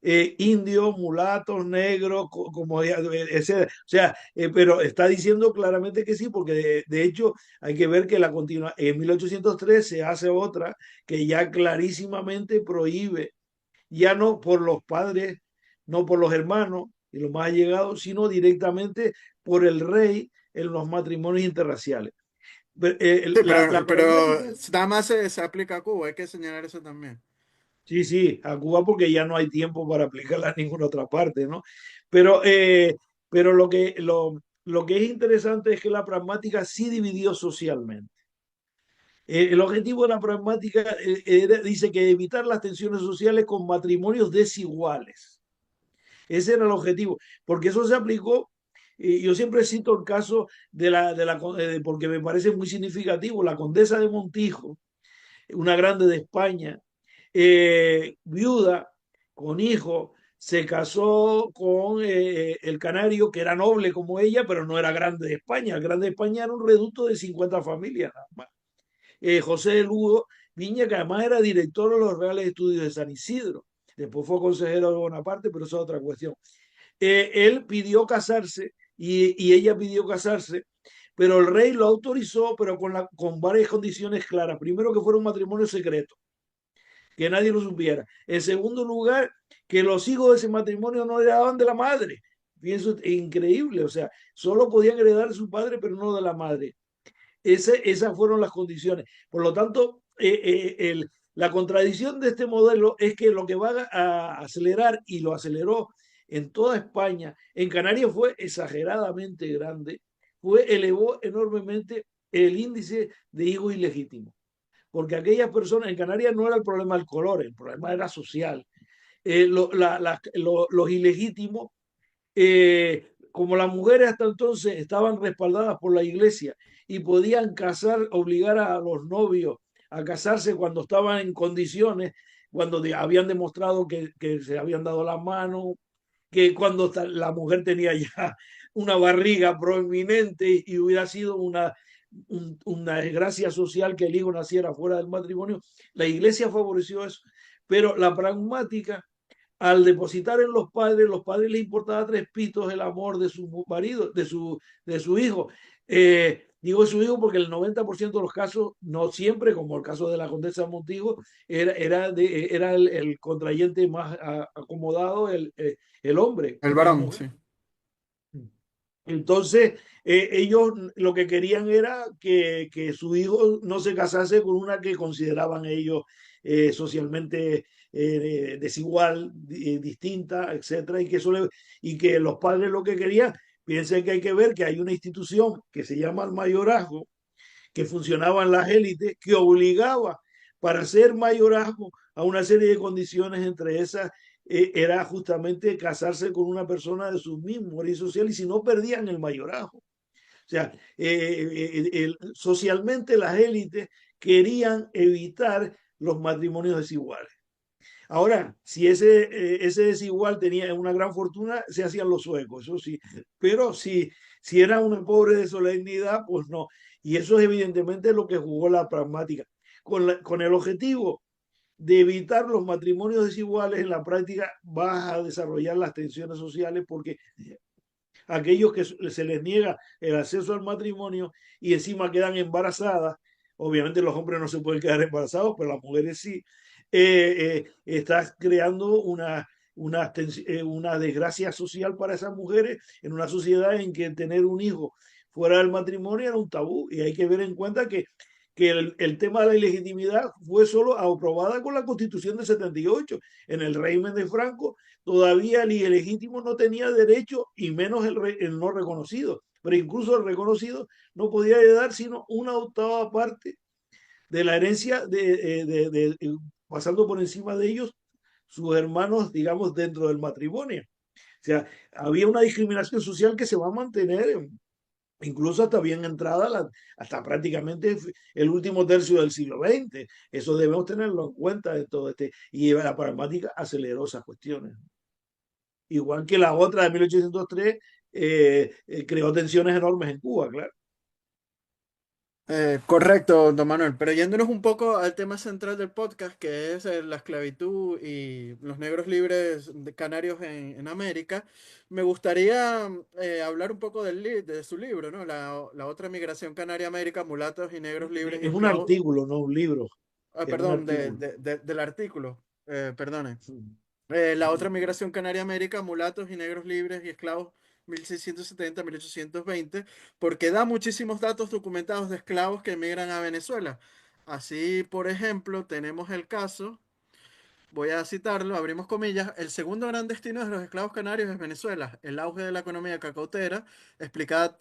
indios, mulatos, negros, como ese, o sea, pero está diciendo claramente que sí, porque de hecho hay que ver que en 1803 se hace otra que ya clarísimamente prohíbe, ya no por los padres, no por los hermanos y los más allegados, sino directamente por el rey en los matrimonios interraciales. Sí, La pero pragmática. nada más se aplica a Cuba, hay que señalar eso también. Sí, sí, a Cuba porque ya no hay tiempo para aplicarla en ninguna otra parte, ¿no? Pero, pero lo que es interesante es que la pragmática sí dividió socialmente. El objetivo de la pragmática dice que evitar las tensiones sociales con matrimonios desiguales. Ese era el objetivo, porque eso se aplicó. Y yo siempre cito el caso porque me parece muy significativo, la condesa de Montijo, una grande de España, viuda, con hijo, se casó con el canario, que era noble como ella, pero no era grande de España. El grande de España era un reducto de 50 familias nada más. José de Lugo, Viña, que además era director de los Reales Estudios de San Isidro. Después fue consejero de Bonaparte, pero eso es otra cuestión. Él pidió casarse y ella pidió casarse, pero el rey lo autorizó, pero con varias condiciones claras. Primero, que fuera un matrimonio secreto, que nadie lo supiera. En segundo lugar, que los hijos de ese matrimonio no heredaban de la madre. Pienso, es increíble, o sea, solo podían heredar de su padre, pero no de la madre. Esas fueron las condiciones. Por lo tanto, la contradicción de este modelo es que lo que va a acelerar, y lo aceleró en toda España, en Canarias fue exageradamente grande, elevó enormemente el índice de hijos ilegítimos. Porque aquellas personas, en Canarias no era el problema del color, el problema era social. Los ilegítimos, como las mujeres hasta entonces estaban respaldadas por la iglesia y podían casar, obligar a los novios a casarse cuando estaban en condiciones, cuando habían demostrado que se habían dado la mano, que cuando la mujer tenía ya una barriga proeminente y hubiera sido una desgracia social que el hijo naciera fuera del matrimonio, la iglesia favoreció eso. Pero la pragmática, al depositar en los padres les importaba tres pitos el amor de su marido, de su hijo. Digo su hijo porque el 90% de los casos, no siempre, como el caso de la condesa Montijo, era el contrayente más acomodado, el hombre, El que la varón, mujer. sí. Entonces, ellos lo que querían era que su hijo no se casase con una que consideraban ellos socialmente desigual, distinta, etcétera, y que los padres lo que querían, piensen que hay que ver que hay una institución que se llama el mayorazgo, que funcionaba en las élites, que obligaba para ser mayorazgo a una serie de condiciones, entre esas era justamente casarse con una persona de su mismo origen social, y si no perdían el mayorazgo. O sea, socialmente las élites querían evitar los matrimonios desiguales. Ahora, si ese desigual tenía una gran fortuna, se hacían los suecos, eso sí. Pero si era una pobre de solemnidad, pues no. Y eso es evidentemente lo que jugó la pragmática. Con el objetivo de evitar los matrimonios desiguales, en la práctica vas a desarrollar las tensiones sociales, porque aquellos que se les niega el acceso al matrimonio y encima quedan embarazadas, obviamente los hombres no se pueden quedar embarazados, pero las mujeres sí, estás creando una desgracia social para esas mujeres en una sociedad en que tener un hijo fuera del matrimonio era un tabú, y hay que ver en cuenta que el tema de la ilegitimidad fue solo aprobada con la Constitución de 78. En el régimen de Franco todavía el ilegítimo no tenía derecho, y menos el no reconocido. Pero incluso el reconocido no podía heredar sino una octava parte de la herencia, pasando por encima de ellos sus hermanos, digamos, dentro del matrimonio. O sea, había una discriminación social que se va a mantener incluso hasta bien entrada, hasta prácticamente el último tercio del siglo XX. Eso debemos tenerlo en cuenta de todo este. Y la pragmática aceleró esas cuestiones. Igual que la otra de 1803, creó tensiones enormes en Cuba, claro. Correcto, don Manuel, pero yéndonos un poco al tema central del podcast, que es la esclavitud y los negros libres de canarios en América, me gustaría hablar un poco de su libro, ¿no? La otra migración canaria a América, mulatos y negros libres y Es un esclavos. artículo, no un libro. Es un Perdón, artículo. del artículo, perdone. Sí. La otra migración canaria a América, mulatos y negros libres y esclavos 1670-1820, porque da muchísimos datos documentados de esclavos que emigran a Venezuela. Así, por ejemplo, tenemos el caso, voy a citarlo, abrimos comillas, el segundo gran destino de los esclavos canarios es Venezuela. El auge de la economía cacautera explica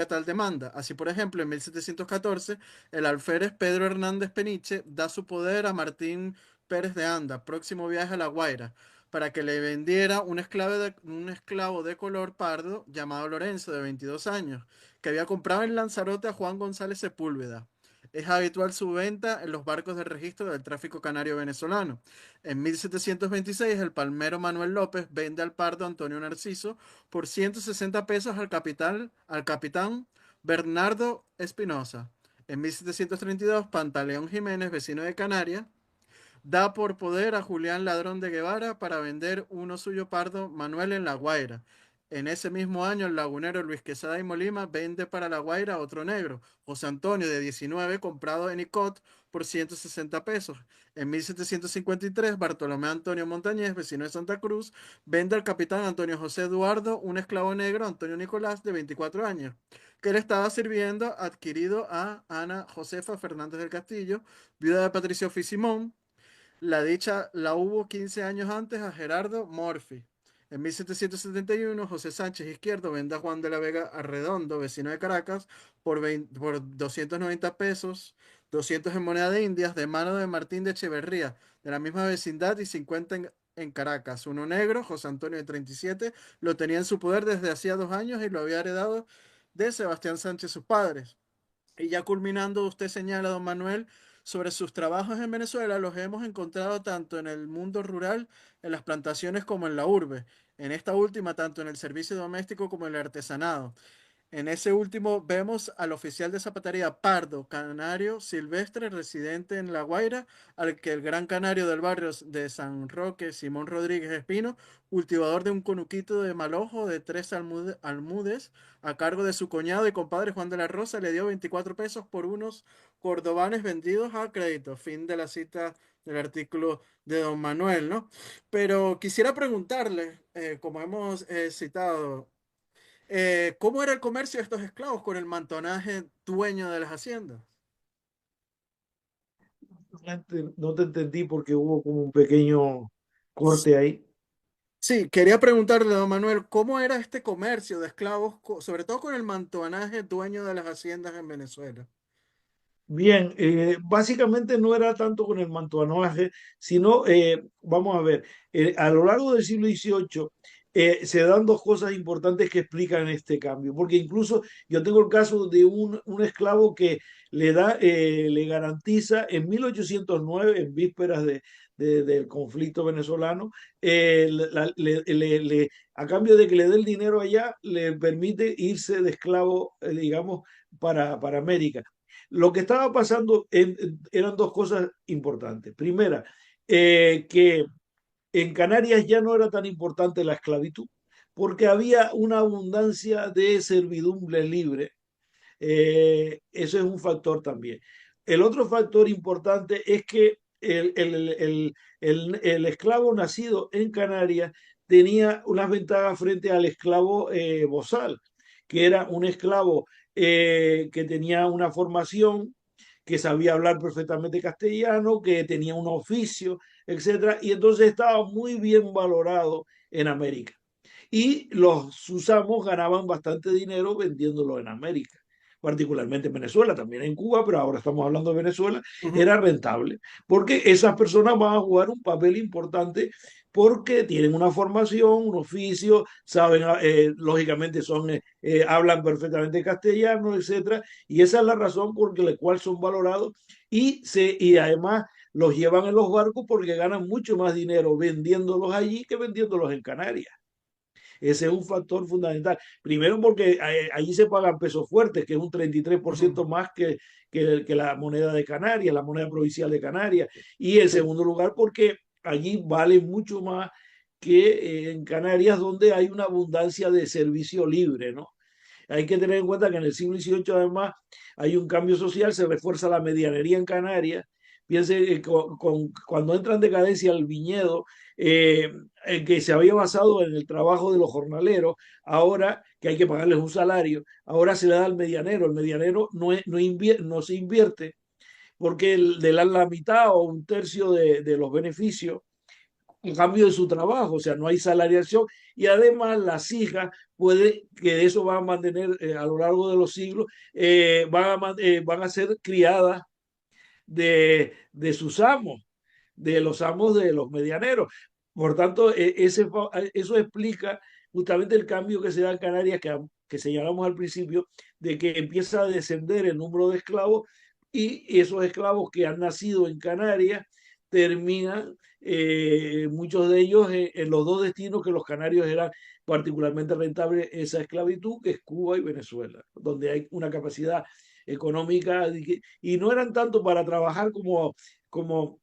tal demanda. Así, por ejemplo, en 1714, el alférez Pedro Hernández Peniche da su poder a Martín Pérez de Anda, próximo viaje a La Guaira, para que le vendiera un esclavo de color pardo llamado Lorenzo, de 22 años, que había comprado en Lanzarote a Juan González Sepúlveda. Es habitual su venta en los barcos de registro del tráfico canario venezolano. En 1726, el palmero Manuel López vende al pardo Antonio Narciso por 160 pesos al capitán Bernardo Espinosa. En 1732, Pantaleón Jiménez, vecino de Canarias, da por poder a Julián Ladrón de Guevara para vender uno suyo pardo Manuel en La Guaira. En ese mismo año, el lagunero Luis Quesada y Molima vende para La Guaira otro negro, José Antonio, de 19, comprado en Icot por 160 pesos. En 1753, Bartolomé Antonio Montañez, vecino de Santa Cruz, vende al capitán Antonio José Eduardo un esclavo negro, Antonio Nicolás, de 24 años, que le estaba sirviendo, adquirido a Ana Josefa Fernández del Castillo, viuda de Patricio Fisimón. La dicha la hubo 15 años antes a Gerardo Morphy. En 1771, José Sánchez Izquierdo vende a Juan de la Vega Arredondo, vecino de Caracas, por 290 pesos, 200 en moneda de Indias, de mano de Martín de Echeverría, de la misma vecindad, y 50 en Caracas. Uno negro, José Antonio de 37, lo tenía en su poder desde hacía 2 años y lo había heredado de Sebastián Sánchez, sus padres. Y ya culminando, usted señala, don Manuel, sobre sus trabajos en Venezuela, los hemos encontrado tanto en el mundo rural, en las plantaciones, como en la urbe. En esta última, tanto en el servicio doméstico como en el artesanado. En ese último vemos al oficial de zapatería Pardo Canario Silvestre, residente en La Guaira, al que el gran canario del barrio de San Roque, Simón Rodríguez Espino, cultivador de un conuquito de malojo de 3 almudes, a cargo de su cuñado y compadre Juan de la Rosa, le dio 24 pesos por unos cordobanes vendidos a crédito. Fin de la cita del artículo de don Manuel, ¿no? Pero quisiera preguntarle, como hemos citado, ¿cómo era el comercio de estos esclavos con el mantonaje dueño de las haciendas? No te entendí porque hubo como un pequeño corte ahí. Sí, quería preguntarle, don Manuel, ¿cómo era este comercio de esclavos, sobre todo con el mantonaje dueño de las haciendas en Venezuela? Bien, básicamente no era tanto con el mantuanaje, sino, vamos a ver, a lo largo del siglo XVIII se dan dos cosas importantes que explican este cambio, porque incluso yo tengo el caso de un esclavo que le garantiza en 1809, en vísperas del conflicto venezolano, a cambio de que le dé el dinero allá, le permite irse de esclavo, digamos, para América. Lo que estaba pasando eran dos cosas importantes. Primera, que en Canarias ya no era tan importante la esclavitud, porque había una abundancia de servidumbre libre. Eso es un factor también. El otro factor importante es que el esclavo nacido en Canarias tenía unas ventajas frente al esclavo bozal, que era un esclavo que tenía una formación, que sabía hablar perfectamente castellano, que tenía un oficio, etcétera, y entonces estaba muy bien valorado en América. Y los Susamos ganaban bastante dinero vendiéndolo en América, particularmente en Venezuela, también en Cuba, pero ahora estamos hablando de Venezuela. Ujú. Era rentable, porque esas personas van a jugar un papel importante porque tienen una formación, un oficio, saben, lógicamente hablan perfectamente castellano, etcétera, y esa es la razón por la cual son valorados y además los llevan en los barcos porque ganan mucho más dinero vendiéndolos allí que vendiéndolos en Canarias. Ese es un factor fundamental. Primero porque allí se pagan pesos fuertes, que es un Ujú. 33% más que la moneda de Canarias, la moneda provincial de Canarias. Y en Sí. segundo lugar porque allí vale mucho más que en Canarias, donde hay una abundancia de servicio libre, ¿no? Hay que tener en cuenta que en el siglo XVIII además hay un cambio social, se refuerza la medianería en Canarias. Piense que cuando entra en decadencia el viñedo, en que se había basado en el trabajo de los jornaleros, ahora que hay que pagarles un salario, ahora se le da al medianero. El medianero no se invierte porque le dan la mitad o un tercio de los beneficios en cambio de su trabajo, o sea, no hay salariación y además las hijas puede que eso van a mantener a lo largo de los siglos, van a ser criadas de sus amos, de los amos de los medianeros. Por tanto, eso explica justamente el cambio que se da en Canarias, que señalamos al principio, de que empieza a descender el número de esclavos y esos esclavos que han nacido en Canarias terminan, muchos de ellos, en los dos destinos que los canarios eran particularmente rentables esa esclavitud, que es Cuba y Venezuela, donde hay una capacidad económica, y no eran tanto para trabajar como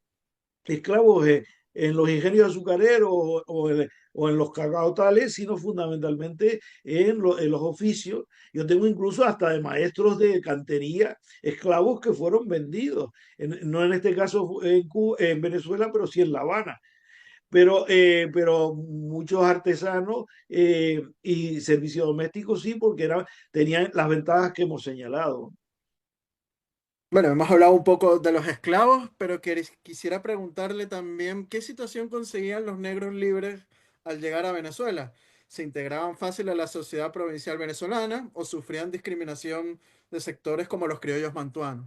esclavos en los ingenios azucareros o en los cacautales, sino fundamentalmente en los oficios. Yo tengo incluso hasta de maestros de cantería, esclavos que fueron vendidos, no en este caso en Venezuela, pero sí en La Habana. Pero muchos artesanos y servicios domésticos sí, porque tenían las ventajas que hemos señalado. Bueno, hemos hablado un poco de los esclavos, pero quisiera preguntarle también qué situación conseguían los negros libres al llegar a Venezuela. ¿Se integraban fácil a la sociedad provincial venezolana o sufrían discriminación de sectores como los criollos mantuanos?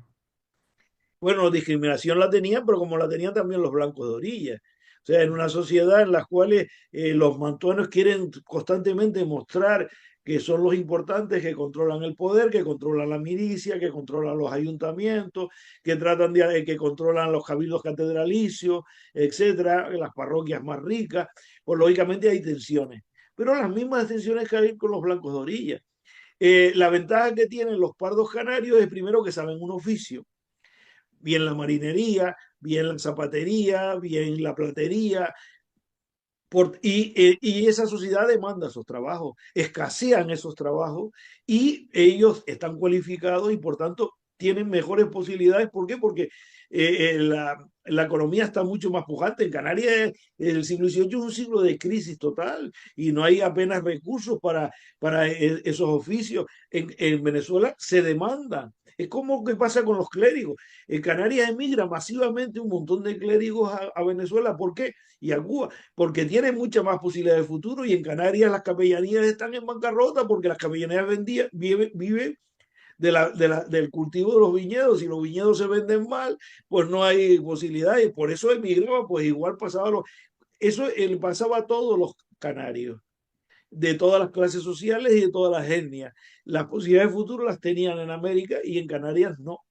Bueno, discriminación la tenían, pero como la tenían también los blancos de orilla. O sea, en una sociedad en la cual los mantuanos quieren constantemente mostrar que son los importantes, que controlan el poder, que controlan la milicia, que controlan los ayuntamientos, que tratan que controlan los cabildos catedralicios, etcétera, las parroquias más ricas, pues lógicamente hay tensiones. Pero las mismas tensiones que hay con los blancos de orilla. La ventaja que tienen los pardos canarios es primero que saben un oficio, bien la marinería, bien la zapatería, bien la platería, y esa sociedad demanda esos trabajos, escasean esos trabajos y ellos están cualificados y por tanto tienen mejores posibilidades. ¿Por qué? Porque la economía está mucho más pujante. En Canarias el siglo XVIII es un siglo de crisis total y no hay apenas recursos para esos oficios. En Venezuela se demanda. Es como que pasa con los clérigos. En Canarias emigra masivamente un montón de clérigos a Venezuela. ¿Por qué? Y a Cuba, porque tienen mucha más posibilidad de futuro y en Canarias las capellanías están en bancarrota porque las capellanías viven del cultivo de los viñedos. Si los viñedos se venden mal, pues no hay posibilidades. Por eso emigraba, pues igual eso le pasaba a todos los canarios, de todas las clases sociales y de todas las etnias. Las posibilidades de futuro las tenían en América y en Canarias no.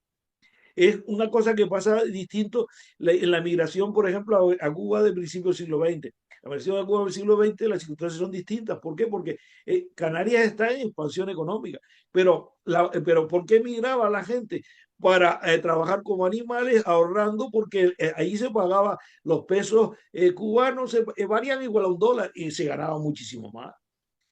Es una cosa que pasa distinto en la migración, por ejemplo, a Cuba del principio del siglo XX. La migración a Cuba del siglo XX, las circunstancias son distintas. ¿Por qué? Porque Canarias está en expansión económica. Pero ¿por qué migraba la gente? Para trabajar como animales, ahorrando, porque ahí se pagaba los pesos cubanos, valían igual a un dólar y se ganaba muchísimo más.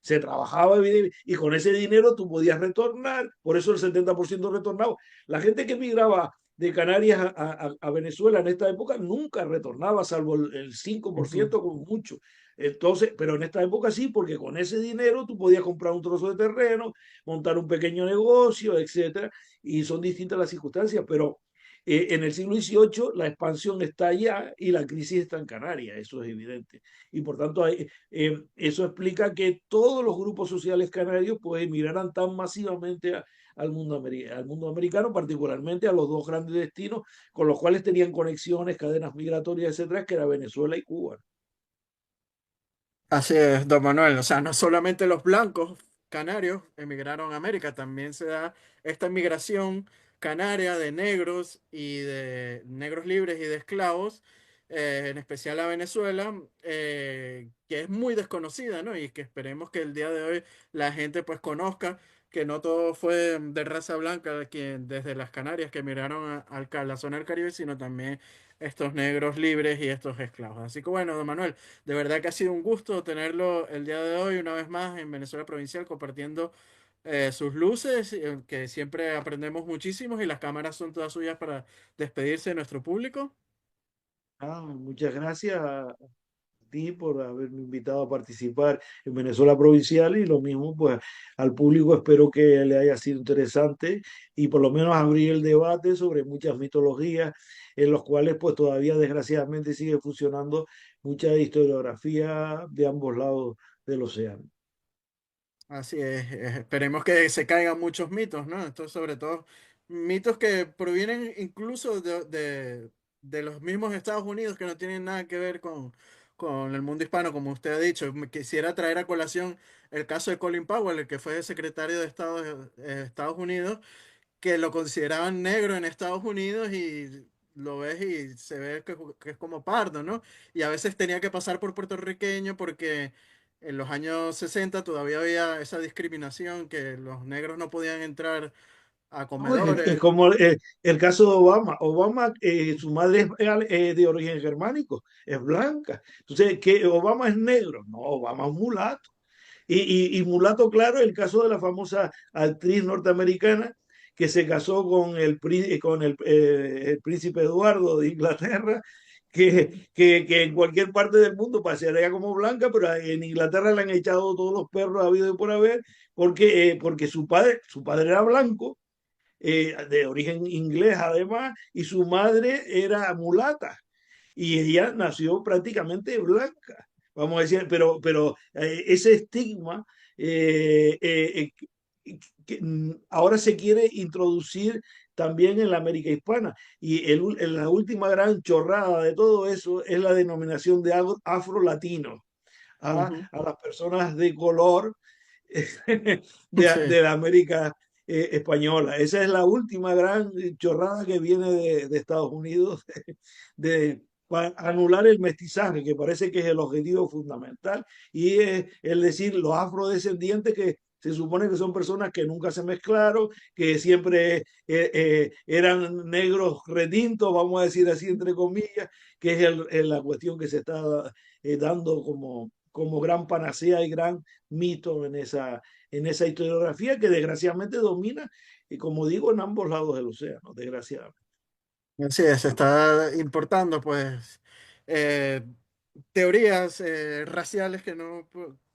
Se trabajaba y con ese dinero tú podías retornar, por eso el 70% retornaba. La gente que migraba de Canarias a Venezuela en esta época nunca retornaba, salvo el Ujú. 5% como mucho. Entonces, pero en esta época sí, porque con ese dinero tú podías comprar un trozo de terreno, montar un pequeño negocio, etcétera, y son distintas las circunstancias, pero en el siglo XVIII la expansión está allá y la crisis está en Canarias, eso es evidente. Y por tanto, eso explica que todos los grupos sociales canarios pues emigraran tan masivamente al mundo americano, particularmente a los dos grandes destinos con los cuales tenían conexiones, cadenas migratorias, etcétera, que era Venezuela y Cuba. Así es, don Manuel. O sea, no solamente los blancos canarios emigraron a América, también se da esta migración canaria de negros y de negros libres y de esclavos, en especial a Venezuela, que es muy desconocida, ¿no? Y que esperemos que el día de hoy la gente pues conozca que no todo fue de raza blanca quien, desde las Canarias que emigraron a la zona del Caribe, sino también estos negros libres y estos esclavos. Así que bueno, don Manuel. De verdad que ha sido un gusto tenerlo el día de hoy, una vez más en Venezuela Provincial, compartiendo sus luces, que siempre aprendemos muchísimo y las cámaras son todas suyas para despedirse de nuestro público. Muchas gracias a ti por haberme invitado a participar en Venezuela Provincial y lo mismo pues al público espero que le haya sido interesante y por lo menos abrir el debate sobre muchas mitologías en los cuales pues todavía desgraciadamente sigue funcionando mucha historiografía de ambos lados del océano. Así es, esperemos que se caigan muchos mitos, ¿no? Esto sobre todo mitos que provienen incluso de los mismos Estados Unidos que no tienen nada que ver con el mundo hispano, como usted ha dicho. Quisiera traer a colación el caso de Colin Powell, el que fue secretario de Estado de Estados Unidos, que lo consideraban negro en Estados Unidos y lo ves y se ve que es como pardo, ¿no? Y a veces tenía que pasar por puertorriqueño porque en los años 60 todavía había esa discriminación que los negros no podían entrar a No, es comedores. como el caso de Obama. Obama, su madre es de origen germánico, es blanca. Entonces, ¿que Obama es negro? No, Obama es mulato. Y mulato, claro, el caso de la famosa actriz norteamericana que se casó con el príncipe Eduardo de Inglaterra, que en cualquier parte del mundo pasaría como blanca, pero en Inglaterra le han echado todos los perros habidos y por haber, porque su padre era blanco, de origen inglés además, y su madre era mulata y ella nació prácticamente blanca, vamos a decir, pero ese estigma ahora se quiere introducir también en la América hispana. Y la última gran chorrada de todo eso es la denominación de afro-latino Ujú. a las personas de color Sí, de la América española. Esa es la última gran chorrada que viene de Estados Unidos, de anular el mestizaje, que parece que es el objetivo fundamental, y es el decir los afrodescendientes que se supone que son personas que nunca se mezclaron, que siempre eran negros retintos, vamos a decir así entre comillas, que es la cuestión que se está dando como gran panacea y gran mito en esa historiografía que desgraciadamente domina, y como digo, en ambos lados del océano, desgraciadamente. así es, se está importando pues eh, teorías raciales que no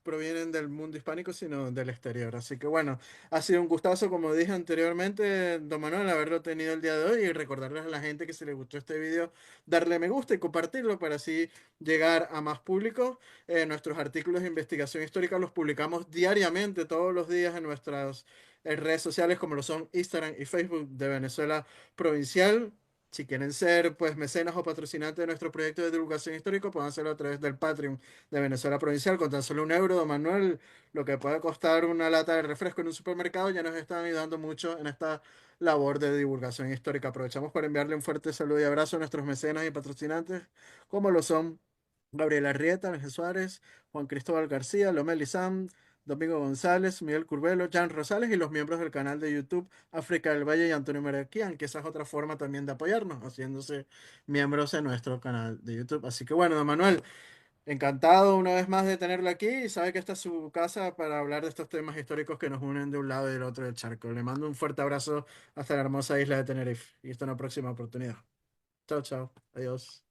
provienen del mundo hispánico, sino del exterior. Así que bueno, ha sido un gustazo, como dije anteriormente, don Manuel, haberlo tenido el día de hoy y recordarles a la gente que si les gustó este video, darle me gusta y compartirlo para así llegar a más público. Nuestros artículos de investigación histórica los publicamos diariamente, todos los días en nuestras redes sociales, como lo son Instagram y Facebook de Venezuela Provincial. Si quieren ser pues mecenas o patrocinantes de nuestro proyecto de divulgación histórica, pueden hacerlo a través del Patreon de Venezuela Provincial con tan solo 1 euro, don Manuel, lo que puede costar una lata de refresco en un supermercado, ya nos están ayudando mucho en esta labor de divulgación histórica. Aprovechamos para enviarle un fuerte saludo y abrazo a nuestros mecenas y patrocinantes, como lo son Gabriela Arrieta, Ángel Suárez, Juan Cristóbal García, Lomel Lizam, Domingo González, Miguel Curvelo, Jan Rosales y los miembros del canal de YouTube África del Valle y Antonio Maraquian, que esa es otra forma también de apoyarnos, haciéndose miembros en nuestro canal de YouTube. Así que bueno, don Manuel, encantado una vez más de tenerlo aquí y sabe que esta es su casa para hablar de estos temas históricos que nos unen de un lado y del otro del charco. Le mando un fuerte abrazo hasta la hermosa isla de Tenerife y hasta una próxima oportunidad. Chao, chao. Adiós.